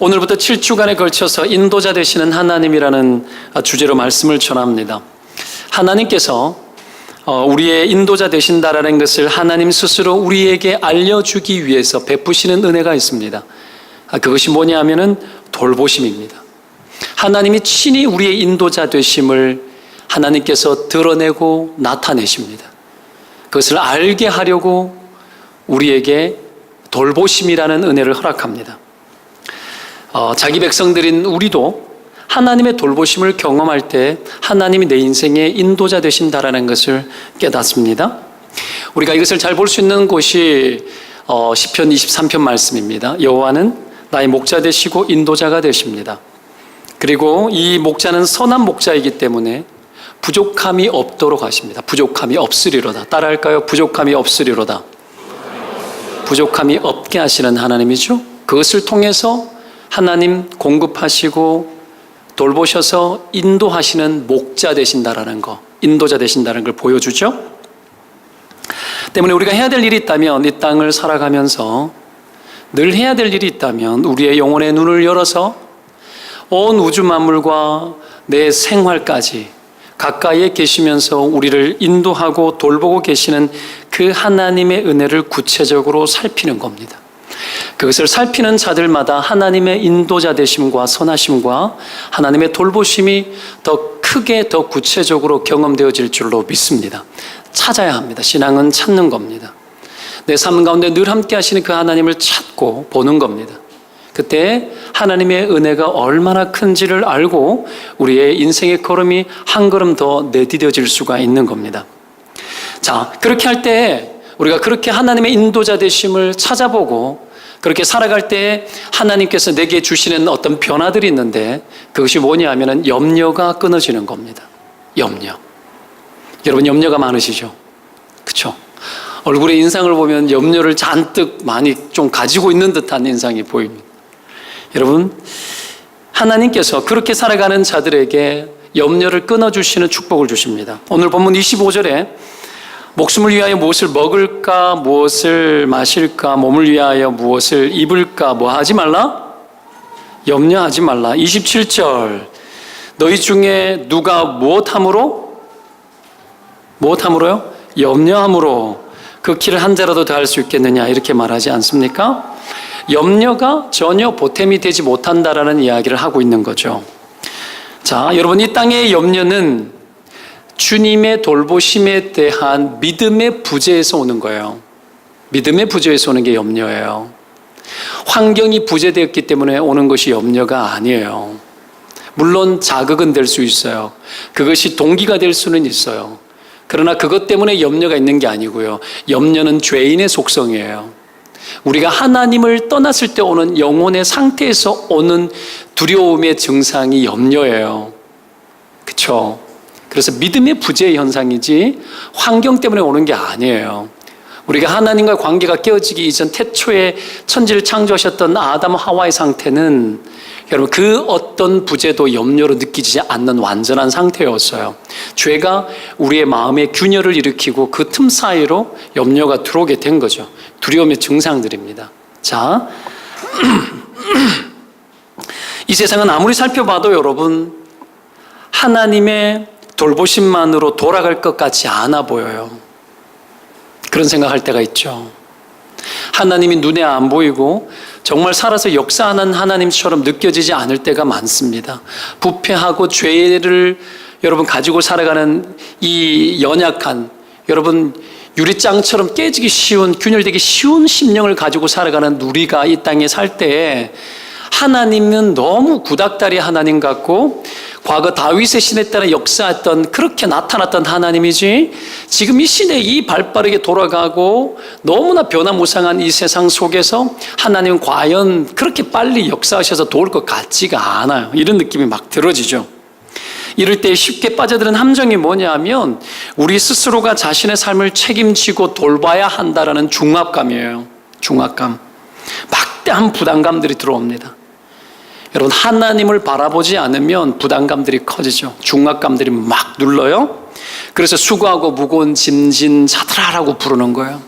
오늘부터 7주간에 걸쳐서 인도자 되시는 하나님이라는 주제로 말씀을 전합니다. 하나님께서 우리의 인도자 되신다라는 것을 하나님 스스로 우리에게 알려주기 위해서 베푸시는 은혜가 있습니다. 그것이 뭐냐면은 돌보심입니다. 하나님이 친히 우리의 인도자 되심을 하나님께서 드러내고 나타내십니다. 그것을 알게 하려고 우리에게 돌보심이라는 은혜를 허락합니다. 자기 백성들인 우리도 하나님의 돌보심을 경험할 때 하나님이 내 인생의 인도자 되신다라는 것을 깨닫습니다. 우리가 이것을 잘 볼 수 있는 곳이 시편 23편 말씀입니다. 여호와는 나의 목자 되시고 인도자가 되십니다. 그리고 이 목자는 선한 목자이기 때문에 부족함이 없도록 하십니다. 부족함이 없으리로다. 따라할까요? 부족함이 없으리로다. 부족함이 없게 하시는 하나님이죠. 그것을 통해서 하나님 공급하시고 돌보셔서 인도하시는 목자 되신다라는 거, 인도자 되신다는 걸 보여주죠. 때문에 우리가 해야 될 일이 있다면, 이 땅을 살아가면서 늘 해야 될 일이 있다면 우리의 영혼의 눈을 열어서 온 우주 만물과 내 생활까지 가까이에 계시면서 우리를 인도하고 돌보고 계시는 그 하나님의 은혜를 구체적으로 살피는 겁니다. 그것을 살피는 자들마다 하나님의 인도자 되심과 선하심과 하나님의 돌보심이 더 크게 더 구체적으로 경험되어질 줄로 믿습니다. 찾아야 합니다. 신앙은 찾는 겁니다. 내 삶 가운데 늘 함께 하시는 그 하나님을 찾고 보는 겁니다. 그때 하나님의 은혜가 얼마나 큰지를 알고 우리의 인생의 걸음이 한 걸음 더 내디뎌질 수가 있는 겁니다. 자, 그렇게 할 때 우리가 그렇게 하나님의 인도자 되심을 찾아보고 그렇게 살아갈 때 하나님께서 내게 주시는 어떤 변화들이 있는데 그것이 뭐냐 하면은 염려가 끊어지는 겁니다. 염려. 여러분 염려가 많으시죠? 그렇죠? 얼굴의 인상을 보면 염려를 잔뜩 많이 좀 가지고 있는 듯한 인상이 보입니다. 여러분, 하나님께서 그렇게 살아가는 자들에게 염려를 끊어주시는 축복을 주십니다. 오늘 본문 25절에 목숨을 위하여 무엇을 먹을까, 무엇을 마실까, 몸을 위하여 무엇을 입을까, 뭐 하지 말라? 염려하지 말라. 27절, 너희 중에 누가 무엇함으로요? 염려함으로 그 키를 한 자라도 더 할 수 있겠느냐, 이렇게 말하지 않습니까? 염려가 전혀 보탬이 되지 못한다라는 이야기를 하고 있는 거죠. 자, 여러분, 이 땅의 염려는 주님의 돌보심에 대한 믿음의 부재에서 오는 거예요. 믿음의 부재에서 오는 게 염려예요. 환경이 부재되었기 때문에 오는 것이 염려가 아니에요. 물론 자극은 될 수 있어요. 그것이 동기가 될 수는 있어요. 그러나 그것 때문에 염려가 있는 게 아니고요. 염려는 죄인의 속성이에요. 우리가 하나님을 떠났을 때 오는 영혼의 상태에서 오는 두려움의 증상이 염려예요. 그렇죠? 그래서 믿음의 부재의 현상이지 환경 때문에 오는 게 아니에요. 우리가 하나님과 관계가 깨어지기 이전 태초에 천지를 창조하셨던 아담 하와의 상태는 여러분 그 어떤 부재도 염려로 느끼지 않는 완전한 상태였어요. 죄가 우리의 마음에 균열을 일으키고 그 틈 사이로 염려가 들어오게 된 거죠. 두려움의 증상들입니다. 자, 이 세상은 아무리 살펴봐도 여러분 하나님의 돌보심만으로 돌아갈 것 같지 않아 보여요. 그런 생각할 때가 있죠. 하나님이 눈에 안 보이고 정말 살아서 역사하는 하나님처럼 느껴지지 않을 때가 많습니다. 부패하고 죄를 여러분 가지고 살아가는 이 연약한, 여러분 유리장처럼 깨지기 쉬운, 균열되기 쉬운 심령을 가지고 살아가는 우리가 이 땅에 살 때에 하나님은 너무 구닥다리 하나님 같고 과거 다윗의 시대 때는 역사했던 그렇게 나타났던 하나님이지 지금 이 시대에 이 발빠르게 돌아가고 너무나 변화무쌍한 이 세상 속에서 하나님은 과연 그렇게 빨리 역사하셔서 도울 것 같지가 않아요. 이런 느낌이 막 들어지죠. 이럴 때 쉽게 빠져드는 함정이 뭐냐면 우리 스스로가 자신의 삶을 책임지고 돌봐야 한다라는 중압감이에요. 중압감. 막대한 부담감들이 들어옵니다. 여러분 하나님을 바라보지 않으면 부담감들이 커지죠. 중압감들이 막 눌러요. 그래서 수고하고 무거운 짐진 자들아라고 부르는 거예요.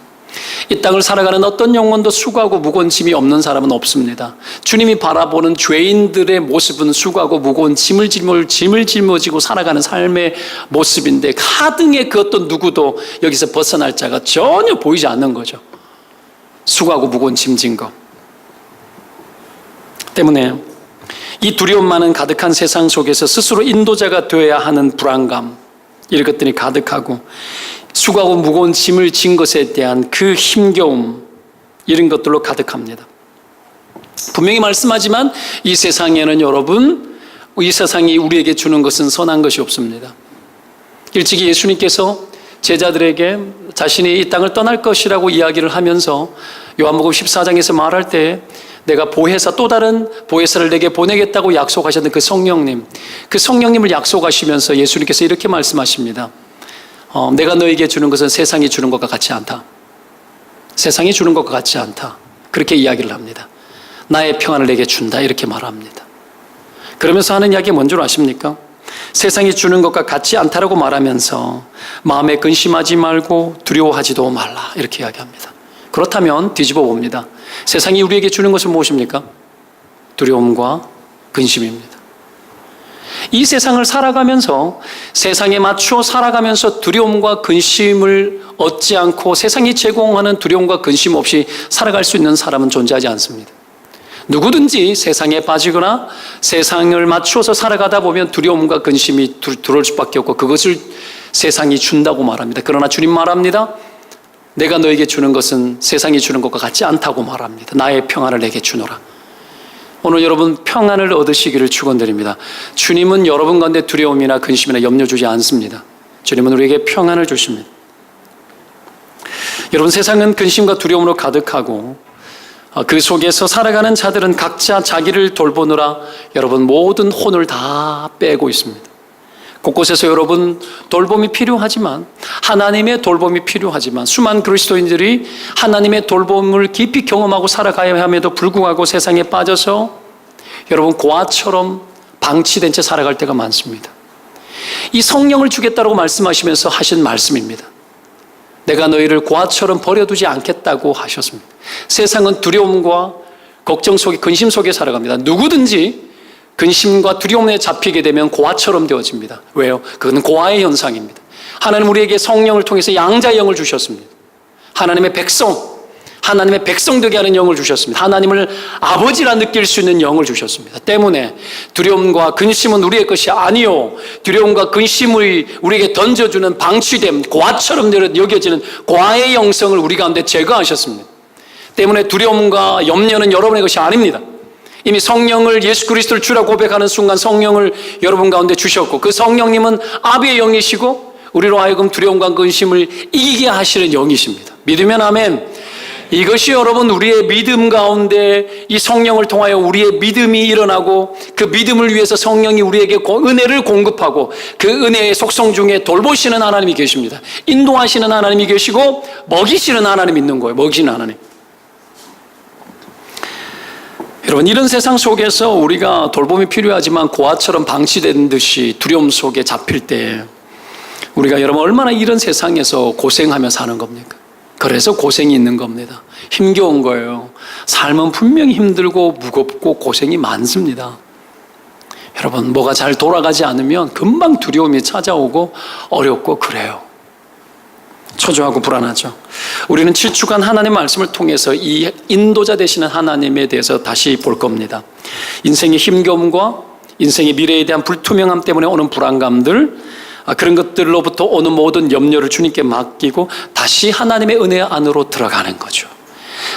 이 땅을 살아가는 어떤 영혼도 수고하고 무거운 짐이 없는 사람은 없습니다. 주님이 바라보는 죄인들의 모습은 수고하고 무거운 짐을 짊어지고 살아가는 삶의 모습인데 하등의 그 어떤 누구도 여기서 벗어날 자가 전혀 보이지 않는 거죠. 수고하고 무거운 짐진 것 때문에 이 두려움만은 가득한 세상 속에서 스스로 인도자가 되어야 하는 불안감, 이런 것들이 가득하고 수고하고 무거운 짐을 진 것에 대한 그 힘겨움, 이런 것들로 가득합니다. 분명히 말씀하지만 이 세상에는 여러분, 이 세상이 우리에게 주는 것은 선한 것이 없습니다. 일찍이 예수님께서 제자들에게 자신이 이 땅을 떠날 것이라고 이야기를 하면서 요한복음 14장에서 말할 때 내가 보혜사, 또 다른 보혜사를 내게 보내겠다고 약속하셨던 그 성령님을 약속하시면서 예수님께서 이렇게 말씀하십니다. 내가 너에게 주는 것은 세상이 주는 것과 같지 않다. 세상이 주는 것과 같지 않다. 그렇게 이야기를 합니다. 나의 평안을 내게 준다, 이렇게 말합니다. 그러면서 하는 이야기 뭔 줄 아십니까? 세상이 주는 것과 같지 않다라고 말하면서 마음에 근심하지 말고 두려워하지도 말라, 이렇게 이야기합니다. 그렇다면 뒤집어 봅니다. 세상이 우리에게 주는 것은 무엇입니까? 두려움과 근심입니다. 이 세상을 살아가면서, 세상에 맞추어 살아가면서 두려움과 근심을 얻지 않고 세상이 제공하는 두려움과 근심 없이 살아갈 수 있는 사람은 존재하지 않습니다. 누구든지 세상에 빠지거나 세상을 맞추어서 살아가다 보면 두려움과 근심이 들어올 수밖에 없고 그것을 세상이 준다고 말합니다. 그러나 주님 말합니다. 내가 너에게 주는 것은 세상이 주는 것과 같지 않다고 말합니다. 나의 평안을 내게 주노라. 오늘 여러분 평안을 얻으시기를 축원드립니다. 주님은 여러분 가운데 두려움이나 근심이나 염려 주지 않습니다. 주님은 우리에게 평안을 주십니다. 여러분, 세상은 근심과 두려움으로 가득하고 그 속에서 살아가는 자들은 각자 자기를 돌보느라 여러분 모든 혼을 다 빼고 있습니다. 곳곳에서 여러분 돌봄이 필요하지만, 하나님의 돌봄이 필요하지만 수많은 그리스도인들이 하나님의 돌봄을 깊이 경험하고 살아가야 함에도 불구하고 세상에 빠져서 여러분 고아처럼 방치된 채 살아갈 때가 많습니다. 이 성령을 주겠다고 말씀하시면서 하신 말씀입니다. 내가 너희를 고아처럼 버려두지 않겠다고 하셨습니다. 세상은 두려움과 걱정 속에, 근심 속에 살아갑니다. 누구든지 근심과 두려움에 잡히게 되면 고아처럼 되어집니다. 왜요? 그건 고아의 현상입니다. 하나님 우리에게 성령을 통해서 양자의 영을 주셨습니다. 하나님의 백성 되게 하는 영을 주셨습니다. 하나님을 아버지라 느낄 수 있는 영을 주셨습니다. 때문에 두려움과 근심은 우리의 것이 아니요, 두려움과 근심을 우리에게 던져주는 방치됨, 고아처럼 여겨지는 고아의 영성을 우리 가운데 제거하셨습니다. 때문에 두려움과 염려는 여러분의 것이 아닙니다. 이미 성령을, 예수 그리스도를 주라 고백하는 순간 성령을 여러분 가운데 주셨고, 그 성령님은 아비의 영이시고 우리로 하여금 두려움과 근심을 이기게 하시는 영이십니다. 믿으면 아멘. 이것이 여러분 우리의 믿음 가운데 이 성령을 통하여 우리의 믿음이 일어나고, 그 믿음을 위해서 성령이 우리에게 은혜를 공급하고 그 은혜의 속성 중에 돌보시는 하나님이 계십니다. 인도하시는 하나님이 계시고 먹이시는 하나님이 있는 거예요. 먹이시는 하나님. 여러분, 이런 세상 속에서 우리가 돌봄이 필요하지만 고아처럼 방치된 듯이 두려움 속에 잡힐 때 우리가 여러분 얼마나 이런 세상에서 고생하며 사는 겁니까? 그래서 고생이 있는 겁니다. 힘겨운 거예요. 삶은 분명히 힘들고 무겁고 고생이 많습니다. 여러분, 뭐가 잘 돌아가지 않으면 금방 두려움이 찾아오고 어렵고 그래요. 초조하고 불안하죠. 우리는 7주간 하나님의 말씀을 통해서 이 인도자 되시는 하나님에 대해서 다시 볼 겁니다. 인생의 힘겨움과 인생의 미래에 대한 불투명함 때문에 오는 불안감들, 그런 것들로부터 오는 모든 염려를 주님께 맡기고 다시 하나님의 은혜 안으로 들어가는 거죠.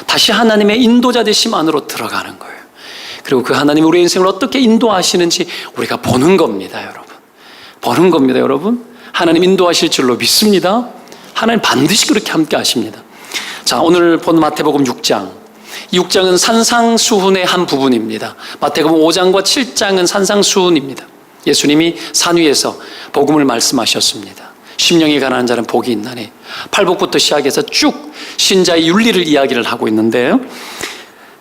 다시 하나님의 인도자 되심 안으로 들어가는 거예요. 그리고 그 하나님이 우리의 인생을 어떻게 인도하시는지 우리가 보는 겁니다, 여러분. 보는 겁니다, 여러분. 하나님 인도하실 줄로 믿습니다. 하나님 반드시 그렇게 함께 하십니다. 자, 오늘 본 마태복음 6장. 이 6장은 산상수훈의 한 부분입니다. 마태복음 5장과 7장은 산상수훈입니다. 예수님이 산 위에서 복음을 말씀하셨습니다. 심령이 가난한 자는 복이 있나니. 팔복부터 시작해서 쭉 신자의 윤리를 이야기를 하고 있는데요.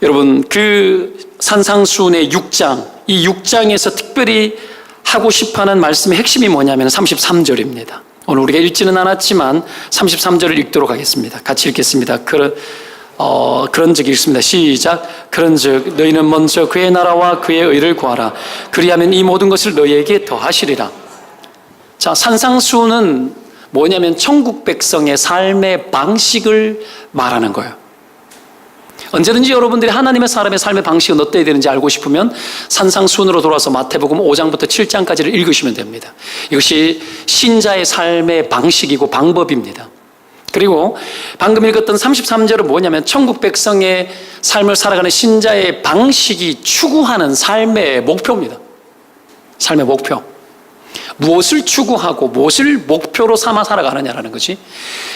여러분, 그 산상수훈의 6장, 이 6장에서 특별히 하고 싶어하는 말씀의 핵심이 뭐냐면 33절입니다. 오늘 우리가 읽지는 않았지만 33절을 읽도록 하겠습니다. 같이 읽겠습니다. 그런 즉 읽습니다. 시작. 그런 즉 너희는 먼저 그의 나라와 그의 의를 구하라. 그리하면 이 모든 것을 너희에게 더하시리라. 자, 산상수훈은 뭐냐면 천국 백성의 삶의 방식을 말하는 거예요. 언제든지 여러분들이 하나님의 사람의 삶의 방식은 어때야 되는지 알고 싶으면 산상수훈으로 돌아서 마태복음 5장부터 7장까지를 읽으시면 됩니다. 이것이 신자의 삶의 방식이고 방법입니다. 그리고 방금 읽었던 33절은 뭐냐면 천국 백성의 삶을 살아가는 신자의 방식이 추구하는 삶의 목표입니다. 삶의 목표. 무엇을 추구하고 무엇을 목표로 삼아 살아가느냐라는 것이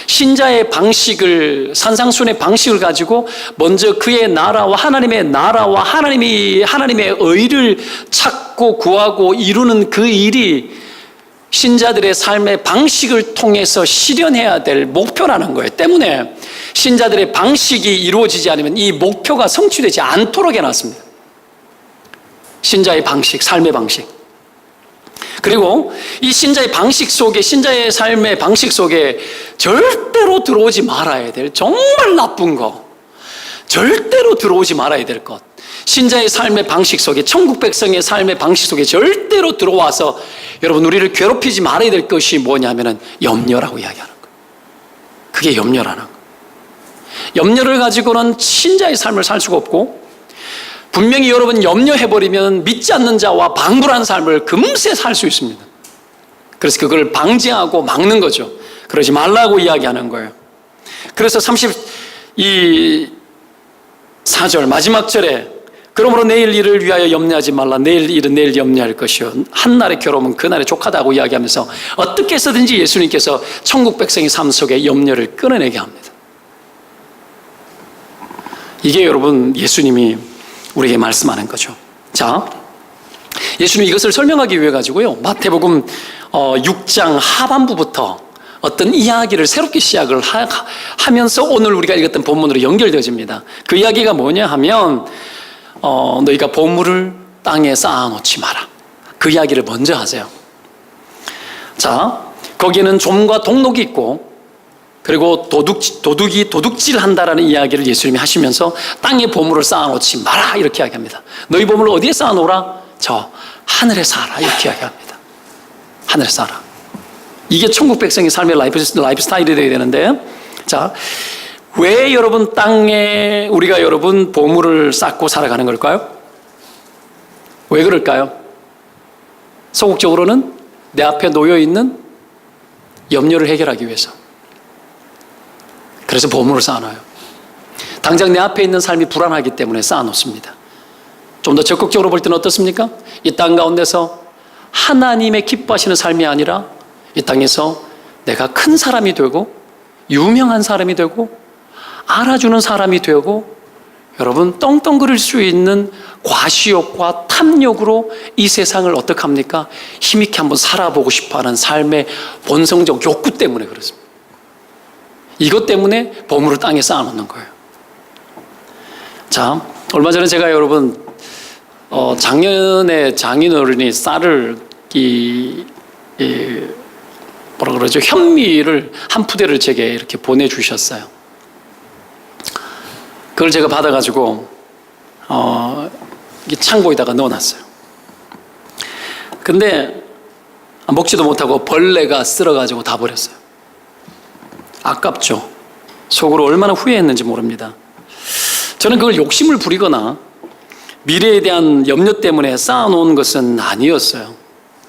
신자의 방식을, 산상수훈의 방식을 가지고 먼저 그의 나라와 하나님의 의를 찾고 구하고 이루는 그 일이 신자들의 삶의 방식을 통해서 실현해야 될 목표라는 거예요. 때문에 신자들의 방식이 이루어지지 않으면 이 목표가 성취되지 않도록 해놨습니다. 신자의 방식, 삶의 방식. 그리고 이 신자의 방식 속에, 신자의 삶의 방식 속에 절대로 들어오지 말아야 될 정말 나쁜 거, 절대로 들어오지 말아야 될 것, 신자의 삶의 방식 속에, 천국 백성의 삶의 방식 속에 절대로 들어와서 여러분 우리를 괴롭히지 말아야 될 것이 뭐냐면은 염려라고 이야기하는 거예요. 그게 염려라는 거예요. 염려를 가지고는 신자의 삶을 살 수가 없고, 분명히 여러분 염려해버리면 믿지 않는 자와 방불한 삶을 금세 살 수 있습니다. 그래서 그걸 방지하고 막는 거죠. 그러지 말라고 이야기하는 거예요. 그래서 34절 마지막 절에 그러므로 내일 일을 위하여 염려하지 말라. 내일 일은 내일 염려할 것이요 한날의 괴로움은 그날의 족하다고 이야기하면서 어떻게 해서든지 예수님께서 천국 백성의 삶 속에 염려를 끊어내게 합니다. 이게 여러분 예수님이 우리에게 말씀하는 거죠. 자, 예수님이 이것을 설명하기 위해 가지고요, 마태복음 6장 하반부부터 어떤 이야기를 새롭게 시작을 하면서 오늘 우리가 읽었던 본문으로 연결되어집니다. 그 이야기가 뭐냐 하면 너희가 보물을 땅에 쌓아놓지 마라. 그 이야기를 먼저 하세요. 자, 거기에는 좀과 동록이 있고, 그리고 도둑이 도둑질한다라는 이야기를 예수님이 하시면서 땅에 보물을 쌓아놓지 마라 이렇게 이야기합니다. 너희 보물을 어디에 쌓아놓으라? 저 하늘에 쌓아라 이렇게 이야기합니다. 하늘에 쌓아라. 이게 천국 백성의 삶의 라이프 스타일이 되어야 되는데, 자, 왜 여러분 땅에 우리가 여러분 보물을 쌓고 살아가는 걸까요? 왜 그럴까요? 소극적으로는 내 앞에 놓여있는 염려를 해결하기 위해서. 그래서 보물을 쌓아놔요. 당장 내 앞에 있는 삶이 불안하기 때문에 쌓아놓습니다. 좀 더 적극적으로 볼 때는 어떻습니까? 이 땅 가운데서 하나님의 기뻐하시는 삶이 아니라 이 땅에서 내가 큰 사람이 되고 유명한 사람이 되고 알아주는 사람이 되고 여러분 떵떵거릴 수 있는 과시욕과 탐욕으로 이 세상을 어떻게 합니까? 힘있게 한번 살아보고 싶어하는 삶의 본성적 욕구 때문에 그렇습니다. 이것 때문에 보물을 땅에 쌓아놓는 거예요. 자, 얼마 전에 제가 여러분 작년에 장인어른이 쌀을 뭐라 그러죠? 현미를 한 푸대를 제게 이렇게 보내주셨어요. 그걸 제가 받아가지고 창고에다가 넣어놨어요. 근데 먹지도 못하고 벌레가 쓸어가지고 다 버렸어요. 아깝죠. 속으로 얼마나 후회했는지 모릅니다. 저는 그걸 욕심을 부리거나 미래에 대한 염려 때문에 쌓아놓은 것은 아니었어요.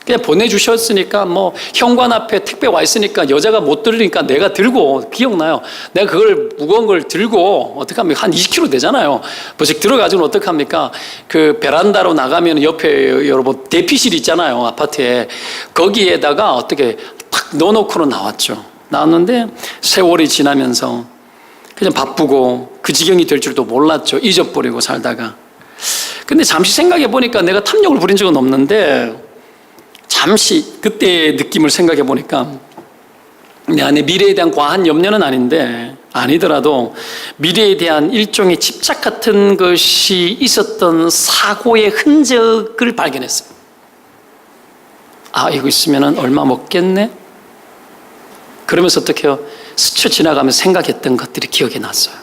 그냥 보내주셨으니까 뭐 현관 앞에 택배 와 있으니까 여자가 못 들으니까 내가 들고, 기억나요? 내가 그걸 무거운 걸 들고 어떡합니까? 한 20kg 되잖아요. 버식 들어가지고는 어떡합니까? 그 베란다로 나가면 옆에 여러분 대피실 있잖아요. 아파트에. 거기에다가 어떻게 탁 넣어놓고는 나왔는데 세월이 지나면서 그냥 바쁘고 그 지경이 될 줄도 몰랐죠. 잊어버리고 살다가. 근데 잠시 생각해 보니까 내가 탐욕을 부린 적은 없는데 잠시 그때의 느낌을 생각해 보니까 내 안에 미래에 대한 과한 염려는 아니더라도 미래에 대한 일종의 집착 같은 것이 있었던 사고의 흔적을 발견했어요. 아, 이거 있으면 얼마 먹겠네? 그러면서 어떻게 해요? 스쳐 지나가면서 생각했던 것들이 기억에 났어요.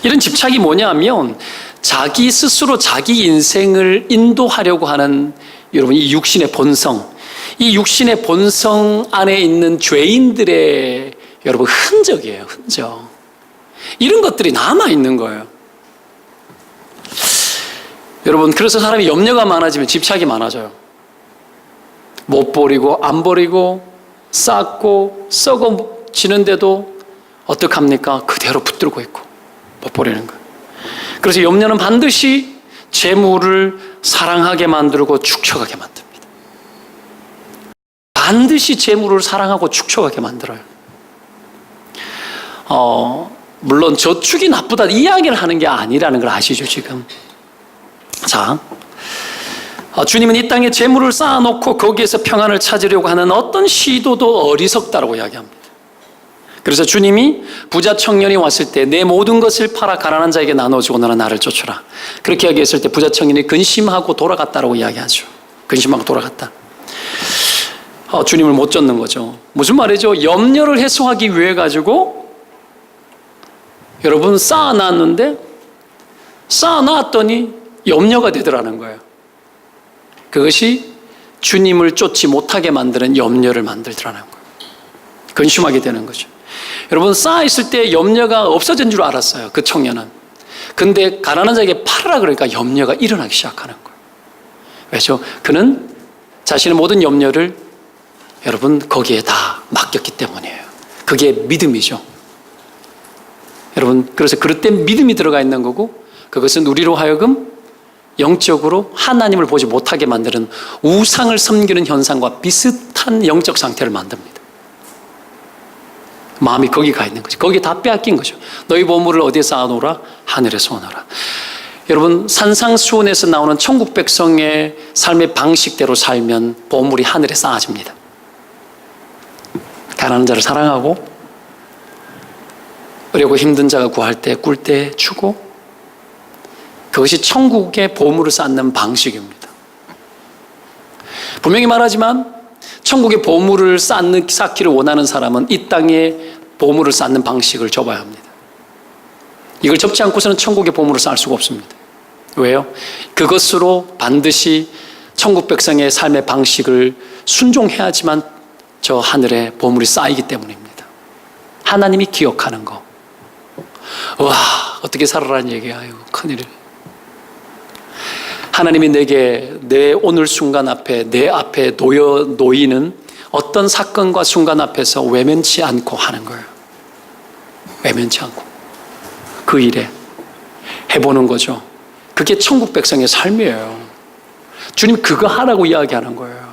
이런 집착이 뭐냐면 자기 스스로 자기 인생을 인도하려고 하는 여러분 이 육신의 본성, 이 육신의 본성 안에 있는 죄인들의 여러분 흔적이에요. 흔적. 이런 것들이 남아있는 거예요. 여러분 그래서 사람이 염려가 많아지면 집착이 많아져요. 못 버리고 안 버리고 쌓고 썩어지는데도 어떡합니까? 그대로 붙들고 있고 못 버리는 거예요. 그래서 염려는 반드시 재물을 사랑하게 만들고 축적하게 만듭니다. 반드시 재물을 사랑하고 축적하게 만들어요. 물론 저축이 나쁘다 이 이야기를 하는 게 아니라는 걸 아시죠 지금? 자, 주님은 이 땅에 재물을 쌓아놓고 거기에서 평안을 찾으려고 하는 어떤 시도도 어리석다라고 이야기합니다. 그래서 주님이 부자 청년이 왔을 때 내 모든 것을 팔아 가난한 자에게 나눠주고 너는 나를 쫓으라. 그렇게 이야기했을 때 부자 청년이 근심하고 돌아갔다라고 이야기하죠. 근심하고 돌아갔다. 주님을 못 쫓는 거죠. 무슨 말이죠? 염려를 해소하기 위해 가지고 여러분 쌓아놨는데 쌓아놨더니 염려가 되더라는 거예요. 그것이 주님을 쫓지 못하게 만드는 염려를 만들더라는 거예요. 근심하게 되는 거죠. 여러분 쌓아있을 때 염려가 없어진 줄 알았어요. 그 청년은. 근데 가난한 자에게 팔으라 그러니까 염려가 일어나기 시작하는 거예요. 왜죠? 그는 자신의 모든 염려를 여러분 거기에 다 맡겼기 때문이에요. 그게 믿음이죠. 여러분 그래서 그럴 때 믿음이 들어가 있는 거고 그것은 우리로 하여금 영적으로 하나님을 보지 못하게 만드는 우상을 섬기는 현상과 비슷한 영적 상태를 만듭니다. 마음이 거기 가 있는 거죠. 거기에 다 빼앗긴 거죠. 너희 보물을 어디에 쌓아놓으라? 하늘에 쏘아놓으라. 여러분 산상수훈에서 나오는 천국 백성의 삶의 방식대로 살면 보물이 하늘에 쌓아집니다. 가난한 자를 사랑하고 어렵고 힘든 자가 구할 때 꿀 때 주고 그것이 천국의 보물을 쌓는 방식입니다. 분명히 말하지만 천국의 보물을 쌓기를 원하는 사람은 이 땅에 보물을 쌓는 방식을 접어야 합니다. 이걸 접지 않고서는 천국의 보물을 쌓을 수가 없습니다. 왜요? 그것으로 반드시 천국 백성의 삶의 방식을 순종해야지만 저 하늘에 보물이 쌓이기 때문입니다. 하나님이 기억하는 거. 와, 어떻게 살아라는 얘기야. 이거 큰일이에요. 하나님이 내게 내 오늘 순간 앞에 내 앞에 놓이는 어떤 사건과 순간 앞에서 외면치 않고 하는 거예요. 외면치 않고 그 일에 해보는 거죠. 그게 천국 백성의 삶이에요. 주님 그거 하라고 이야기하는 거예요.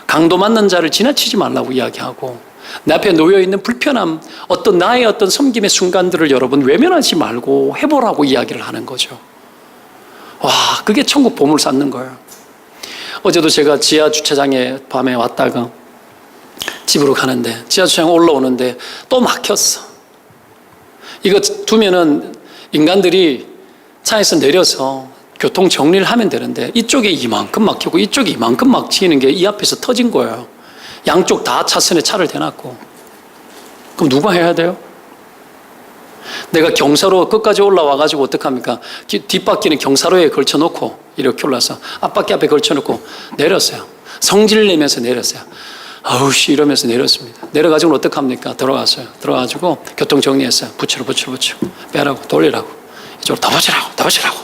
강도 맞는 자를 지나치지 말라고 이야기하고 내 앞에 놓여있는 불편함, 나의 어떤 섬김의 순간들을 여러분 외면하지 말고 해보라고 이야기를 하는 거죠. 와, 그게 천국 보물 쌓는 거예요. 어제도 제가 지하 주차장에 밤에 왔다가 집으로 가는데 지하 주차장 올라오는데 또 막혔어. 이거 두면은 인간들이 차에서 내려서 교통 정리를 하면 되는데 이쪽에 이만큼 막히고 이쪽에 이만큼 막히는 게 이 앞에서 터진 거예요. 양쪽 다 차선에 차를 대놨고. 그럼 누가 해야 돼요? 내가 경사로 끝까지 올라와가지고 어떡합니까? 뒷바퀴는 경사로에 걸쳐놓고 이렇게 올라서 앞바퀴 앞에 걸쳐놓고 내렸어요. 성질 내면서 내렸어요. 아우씨 이러면서 내렸습니다. 내려가지고 어떡합니까? 들어갔어요. 들어가지고 교통 정리했어요. 붙이러 빼라고 돌리라고 이쪽으로 더 붙이라고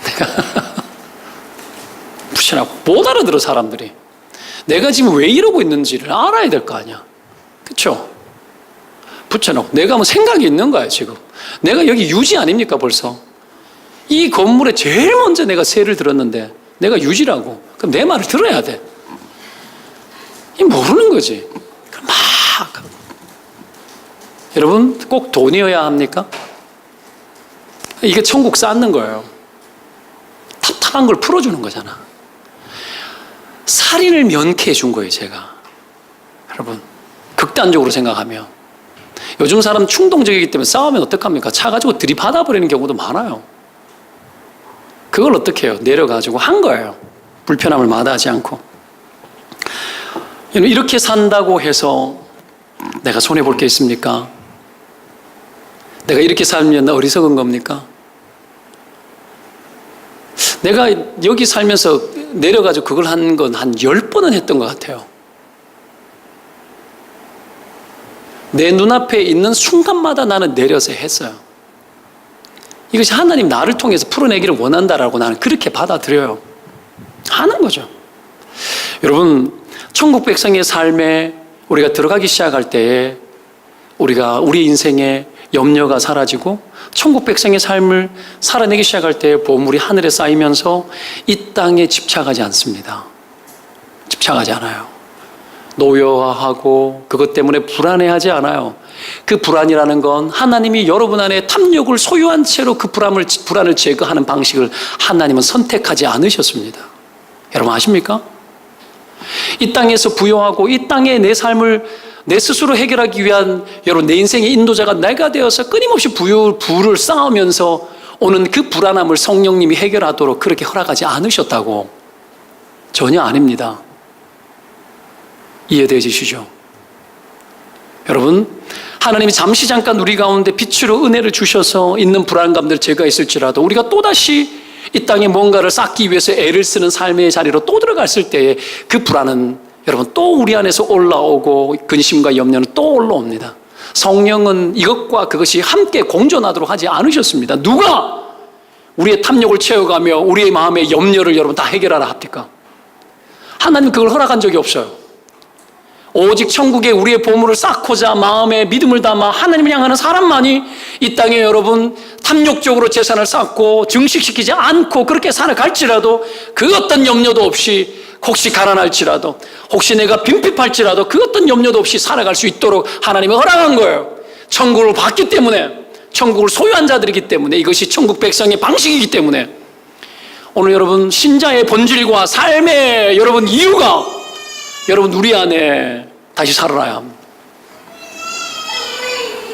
내가 붙이라고. 못 알아들어 사람들이. 내가 지금 왜 이러고 있는지를 알아야 될 거 아니야. 그렇죠? 붙여놓고 내가 뭐 생각이 있는 거야 지금. 내가 여기 유지 아닙니까 벌써. 이 건물에 제일 먼저 내가 세를 들었는데 내가 유지라고. 그럼 내 말을 들어야 돼. 이 모르는 거지. 막 여러분 꼭 돈이어야 합니까? 이게 천국 쌓는 거예요. 탑탑한 걸 풀어주는 거잖아. 살인을 면케해 준 거예요 제가. 여러분 극단적으로 생각하면 요즘 사람 충동적이기 때문에 싸우면 어떡합니까? 차 가지고 들이받아버리는 경우도 많아요. 그걸 어떻게 해요? 내려가지고 한 거예요. 불편함을 마다하지 않고. 이렇게 산다고 해서 내가 손해볼 게 있습니까? 내가 이렇게 살면 어리석은 겁니까? 내가 여기 살면서 내려가지고 그걸 한 건 한 10번은 했던 것 같아요. 내 눈앞에 있는 순간마다 나는 내려서 했어요. 이것이 하나님 나를 통해서 풀어내기를 원한다라고 나는 그렇게 받아들여요. 하는 거죠. 여러분, 천국 백성의 삶에 우리가 들어가기 시작할 때에 우리 인생에 염려가 사라지고 천국 백성의 삶을 살아내기 시작할 때 보물이 하늘에 쌓이면서 이 땅에 집착하지 않습니다. 집착하지 않아요. 노여하고 그것 때문에 불안해하지 않아요. 그 불안이라는 건 하나님이 여러분 안에 탐욕을 소유한 채로 그 불안을 제거하는 방식을 하나님은 선택하지 않으셨습니다. 여러분 아십니까? 이 땅에서 부여하고 이 땅에 내 삶을 내 스스로 해결하기 위한 여러분 내 인생의 인도자가 내가 되어서 끊임없이 부를 쌓으면서 오는 그 불안함을 성령님이 해결하도록 그렇게 허락하지 않으셨다고. 전혀 아닙니다. 이해되시죠? 여러분, 하나님이 잠시 잠깐 우리 가운데 빛으로 은혜를 주셔서 있는 불안감들 제거했을지라도 우리가 또다시 이 땅에 뭔가를 쌓기 위해서 애를 쓰는 삶의 자리로 또 들어갔을 때에 그 불안은 여러분 또 우리 안에서 올라오고 근심과 염려는 또 올라옵니다. 성령은 이것과 그것이 함께 공존하도록 하지 않으셨습니다. 누가 우리의 탐욕을 채워가며 우리의 마음의 염려를 여러분 다 해결하라 합니까? 하나님 그걸 허락한 적이 없어요. 오직 천국에 우리의 보물을 쌓고자 마음에 믿음을 담아 하나님을 향하는 사람만이 이 땅에 여러분 탐욕적으로 재산을 쌓고 증식시키지 않고 그렇게 살아갈지라도 그 어떤 염려도 없이 혹시 가난할지라도 혹시 내가 빈핍할지라도 그 어떤 염려도 없이 살아갈 수 있도록 하나님이 허락한 거예요. 천국을 받기 때문에, 천국을 소유한 자들이기 때문에, 이것이 천국 백성의 방식이기 때문에 오늘 여러분 신자의 본질과 삶의 여러분 이유가 여러분 우리 안에 다시 살아나야 합니다.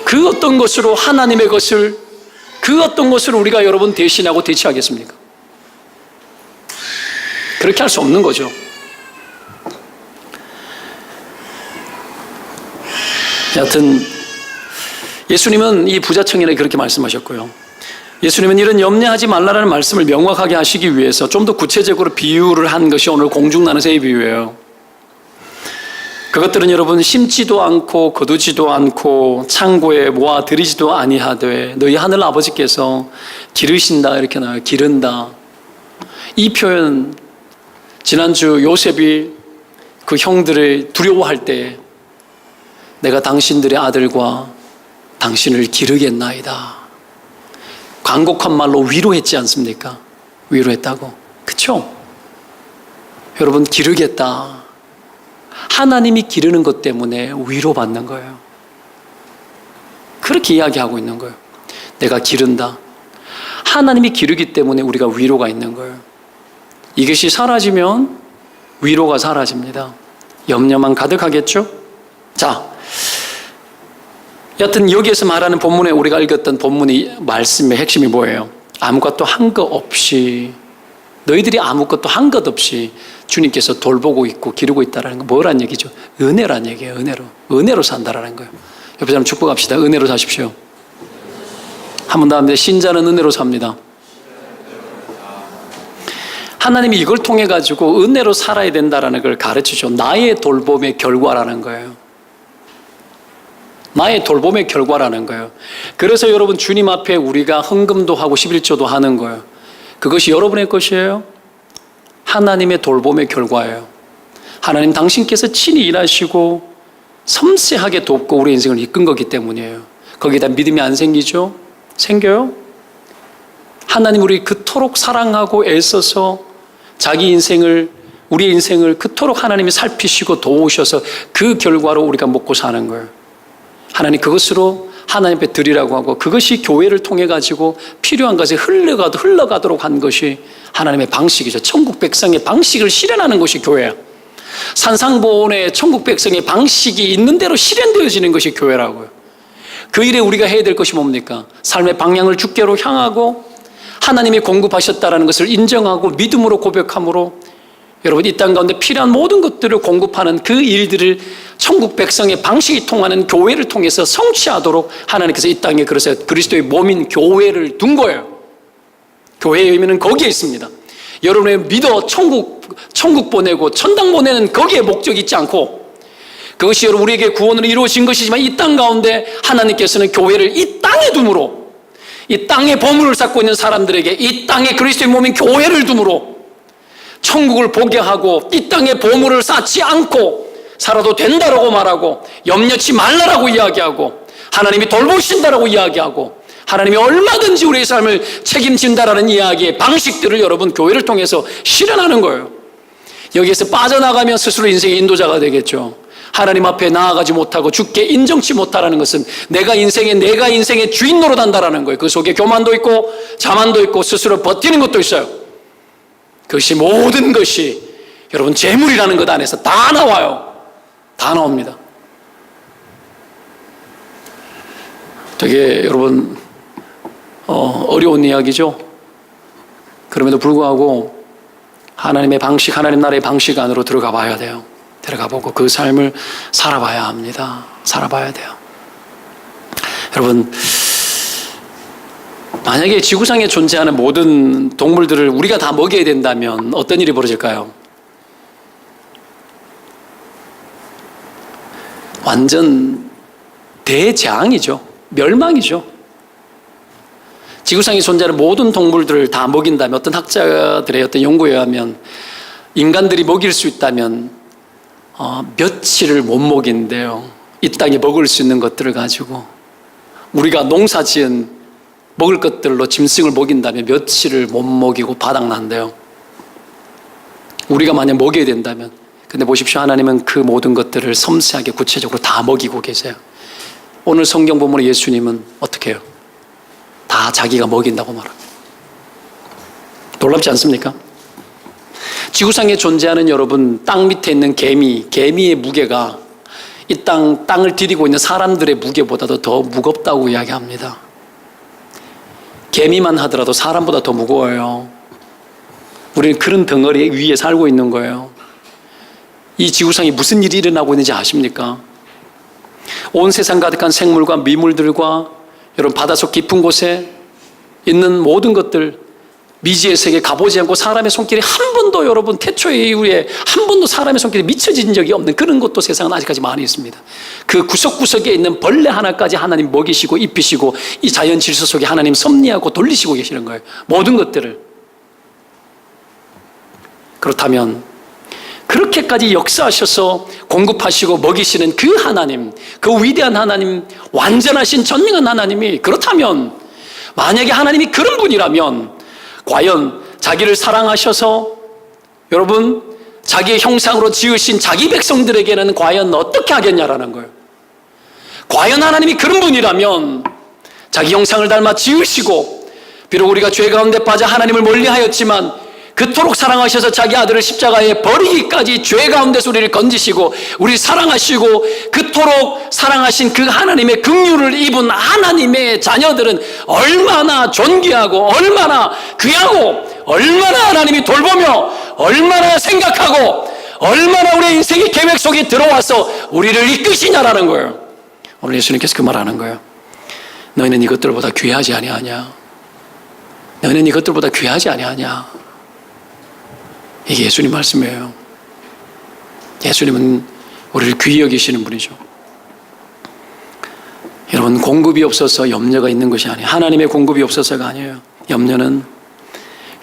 그 어떤 것으로 하나님의 것을 그 어떤 것을 우리가 여러분 대신하고 대체하겠습니까? 그렇게 할 수 없는 거죠. 여하튼 예수님은 이 부자청년에게 그렇게 말씀하셨고요. 예수님은 이런 염려하지 말라라는 말씀을 명확하게 하시기 위해서 좀 더 구체적으로 비유를 한 것이 오늘 공중나무새의 비유예요. 그것들은 여러분 심지도 않고 거두지도 않고 창고에 모아들이지도 아니하되 너희 하늘 아버지께서 기르신다 이렇게 나와요. 기른다. 이 표현 지난주 요셉이 그 형들을 두려워할 때 내가 당신들의 아들과 당신을 기르겠나이다. 간곡한 말로 위로했지 않습니까? 위로했다고. 그렇죠? 여러분 기르겠다. 하나님이 기르는 것 때문에 위로받는 거예요. 그렇게 이야기하고 있는 거예요. 내가 기른다. 하나님이 기르기 때문에 우리가 위로가 있는 거예요. 이것이 사라지면 위로가 사라집니다. 염려만 가득하겠죠? 자, 여하튼 여기에서 말하는 본문에 우리가 읽었던 본문의 말씀의 핵심이 뭐예요? 아무것도 한 것 없이 너희들이 아무것도 한 것 없이 주님께서 돌보고 있고 기르고 있다는 거 뭐란 얘기죠? 은혜란 얘기예요. 은혜로 산다라는 거예요. 옆에 사람 축복합시다. 은혜로 사십시오. 한 번 더 합니다. 신자는 은혜로 삽니다. 하나님이 이걸 통해 가지고 은혜로 살아야 된다라는 걸 가르치죠. 나의 돌봄의 결과라는 거예요. 나의 돌봄의 결과라는 거예요. 그래서 여러분 주님 앞에 우리가 헌금도 하고 11조도 하는 거예요. 그것이 여러분의 것이에요. 하나님의 돌봄의 결과예요. 하나님 당신께서 친히 일하시고 섬세하게 돕고 우리 인생을 이끈 거기 때문이에요. 거기다 믿음이 안 생기죠? 생겨요? 하나님 우리 그토록 사랑하고 애써서 자기 인생을 우리 인생을 그토록 하나님이 살피시고 도우셔서 그 결과로 우리가 먹고 사는 거예요. 하나님 그것으로 하나님 앞에 드리라고 하고 그것이 교회를 통해 가지고 필요한 것에 흘러가도록 한 것이 하나님의 방식이죠. 천국 백성의 방식을 실현하는 것이 교회야. 산상보온의 천국 백성의 방식이 있는 대로 실현되어지는 것이 교회라고요. 그 일에 우리가 해야 될 것이 뭡니까? 삶의 방향을 주께로 향하고 하나님이 공급하셨다는 것을 인정하고 믿음으로 고백함으로 여러분, 이 땅 가운데 필요한 모든 것들을 공급하는 그 일들을 천국 백성의 방식이 통하는 교회를 통해서 성취하도록 하나님께서 이 땅에 그래서 그리스도의 몸인 교회를 둔 거예요. 교회의 의미는 거기에 있습니다. 여러분의 믿어 천국 보내고 천당 보내는 거기에 목적이 있지 않고, 그것이 여러분 우리에게 구원으로 이루어진 것이지만 이 땅 가운데 하나님께서는 교회를 이 땅에 둠으로, 이 땅에 보물을 쌓고 있는 사람들에게 이 땅에 그리스도의 몸인 교회를 둠으로 천국을 보게 하고, 이 땅에 보물을 쌓지 않고 살아도 된다라고 말하고, 염려치 말라라고 이야기하고, 하나님이 돌보신다라고 이야기하고, 하나님이 얼마든지 우리의 삶을 책임진다라는 이야기의 방식들을 여러분 교회를 통해서 실현하는 거예요. 여기에서 빠져나가면 스스로 인생의 인도자가 되겠죠. 하나님 앞에 나아가지 못하고 주께 인정치 못하라는 것은 내가 인생의 주인 노릇한다라는 거예요. 그 속에 교만도 있고 자만도 있고 스스로 버티는 것도 있어요. 그것이 모든 것이 여러분 재물이라는 것 안에서 다 나와요. 다 나옵니다. 되게 여러분 어려운 이야기죠. 그럼에도 불구하고 하나님의 방식, 하나님 나라의 방식 안으로 들어가 봐야 돼요. 들어가 보고 그 삶을 살아봐야 합니다. 살아봐야 돼요. 여러분, 만약에 지구상에 존재하는 모든 동물들을 우리가 다 먹여야 된다면 어떤 일이 벌어질까요? 완전 대재앙이죠. 멸망이죠. 지구상에 존재하는 모든 동물들을 다 먹인다면, 어떤 학자들의 어떤 연구에 의하면 인간들이 먹일 수 있다면 며칠을 못 먹인대요. 이 땅에 먹을 수 있는 것들을 가지고 우리가 농사 지은 먹을 것들로 짐승을 먹인다면 며칠을 못 먹이고 바닥난대요. 우리가 만약 먹여야 된다면. 근데 보십시오, 하나님은 그 모든 것들을 섬세하게 구체적으로 다 먹이고 계세요. 오늘 성경 본문의 예수님은 어떻게 해요? 다 자기가 먹인다고 말합니다. 놀랍지 않습니까? 지구상에 존재하는 여러분 땅 밑에 있는 개미의 무게가 이 땅을 디디고 있는 사람들의 무게보다도 더 무겁다고 이야기합니다. 개미만 하더라도 사람보다 더 무거워요. 우리는 그런 덩어리 위에 살고 있는 거예요. 이 지구상에 무슨 일이 일어나고 있는지 아십니까? 온 세상 가득한 생물과 미물들과 여러분 바닷속 깊은 곳에 있는 모든 것들, 미지의 세계에 가보지 않고 사람의 손길이 한 번도 여러분 태초의 이후에 한 번도 사람의 손길이 미쳐진 적이 없는 그런 것도 세상은 아직까지 많이 있습니다. 그 구석구석에 있는 벌레 하나까지 하나님 먹이시고 입히시고 이 자연 질서 속에 하나님 섭리하고 돌리시고 계시는 거예요. 모든 것들을. 그렇다면 그렇게까지 역사하셔서 공급하시고 먹이시는 그 하나님, 그 위대한 하나님, 완전하신 전능한 하나님이, 그렇다면 만약에 하나님이 그런 분이라면 과연 자기를 사랑하셔서 여러분 자기의 형상으로 지으신 자기 백성들에게는 과연 어떻게 하겠냐라는 거예요. 과연 하나님이 그런 분이라면 자기 형상을 닮아 지으시고, 비록 우리가 죄 가운데 빠져 하나님을 멀리하였지만 그토록 사랑하셔서 자기 아들을 십자가에 버리기까지 죄 가운데서 우리를 건지시고 우리 사랑하시고 그토록 사랑하신 그 하나님의 긍휼을 입은 하나님의 자녀들은 얼마나 존귀하고 얼마나 귀하고 얼마나 하나님이 돌보며 얼마나 생각하고 얼마나 우리의 인생의 계획 속에 들어와서 우리를 이끄시냐라는 거예요. 오늘 예수님께서 그 말하는 거예요. 너희는 이것들보다 귀하지 아니하냐? 너희는 이것들보다 귀하지 아니하냐? 이게 예수님 말씀이에요. 예수님은 우리를 귀히 여기시는 분이죠. 여러분, 공급이 없어서 염려가 있는 것이 아니에요. 하나님의 공급이 없어서가 아니에요. 염려는